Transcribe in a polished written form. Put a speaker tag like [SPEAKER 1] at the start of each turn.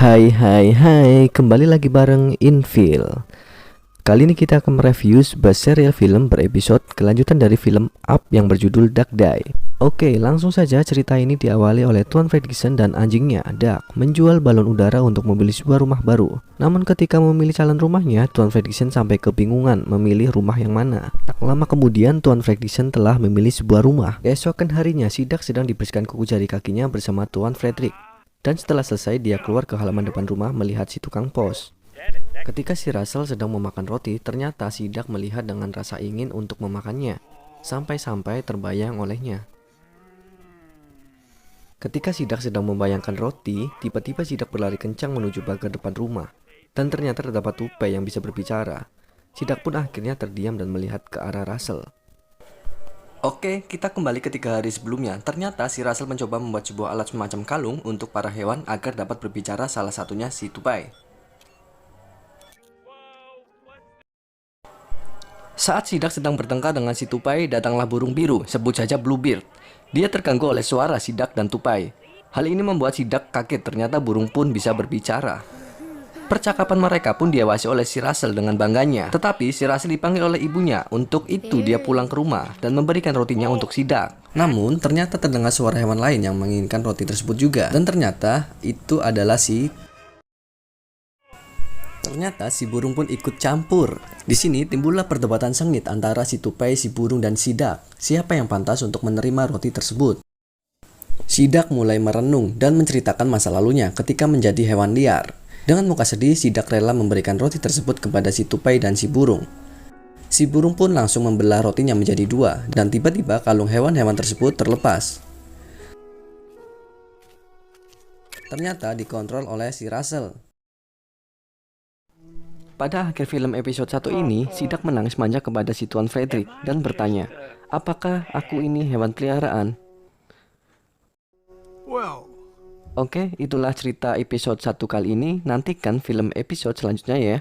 [SPEAKER 1] Hai, kembali lagi bareng Infil. Kali ini kita akan mereview sebuah serial film berepisode kelanjutan dari film Up yang berjudul Duck Die. Oke, langsung saja. Cerita ini diawali oleh Tuan Fredricksen dan anjingnya, Duck, menjual balon udara untuk membeli sebuah rumah baru. Namun ketika memilih calon rumahnya, Tuan Fredricksen sampai kebingungan memilih rumah yang mana. Tak lama kemudian, Tuan Fredricksen telah memilih sebuah rumah. Keesokan harinya, si Duck sedang dibersihkan kuku jari kakinya bersama Tuan Frederick. Dan setelah selesai, dia keluar ke halaman depan rumah melihat si tukang pos. Ketika si Russell sedang memakan roti, ternyata si Duck melihat dengan rasa ingin untuk memakannya, sampai-sampai terbayang olehnya. Ketika si Duck sedang membayangkan roti, tiba-tiba si Duck berlari kencang menuju pagar depan rumah. Dan ternyata terdapat tupai yang bisa berbicara. Si Duck pun akhirnya terdiam dan melihat ke arah Russell. Oke, kita kembali ke 3 hari sebelumnya. Ternyata si Russell mencoba membuat sebuah alat semacam kalung untuk para hewan agar dapat berbicara, salah satunya si tupai. Saat si Duck sedang bertengkar dengan si tupai, datanglah burung biru, sebut saja Bluebird. Dia terganggu oleh suara si Duck dan tupai. Hal ini membuat si Duck kaget, ternyata burung pun bisa berbicara. Percakapan mereka pun diawasi oleh si Russell dengan bangganya. Tetapi si Russell dipanggil oleh ibunya. Untuk itu dia pulang ke rumah dan memberikan rotinya untuk si Duck. Namun ternyata terdengar suara hewan lain yang menginginkan roti tersebut juga. Dan ternyata itu adalah Ternyata si burung pun ikut campur. Di sini timbullah perdebatan sengit antara si tupai, si burung, dan si Duck. Siapa yang pantas untuk menerima roti tersebut? Si Duck mulai merenung dan menceritakan masa lalunya ketika menjadi hewan liar. Dengan muka sedih, si Duck rela memberikan roti tersebut kepada si tupai dan si burung. Si burung pun langsung membelah rotinya menjadi 2, dan tiba-tiba kalung hewan-hewan tersebut terlepas. Ternyata dikontrol oleh si Russell. Pada akhir film episode 1 ini, si Duck menangis manja kepada si Tuan Frederick dan bertanya, "Apakah aku ini hewan peliharaan?" Oke, itulah cerita episode 1 kali ini. Nantikan film episode selanjutnya ya.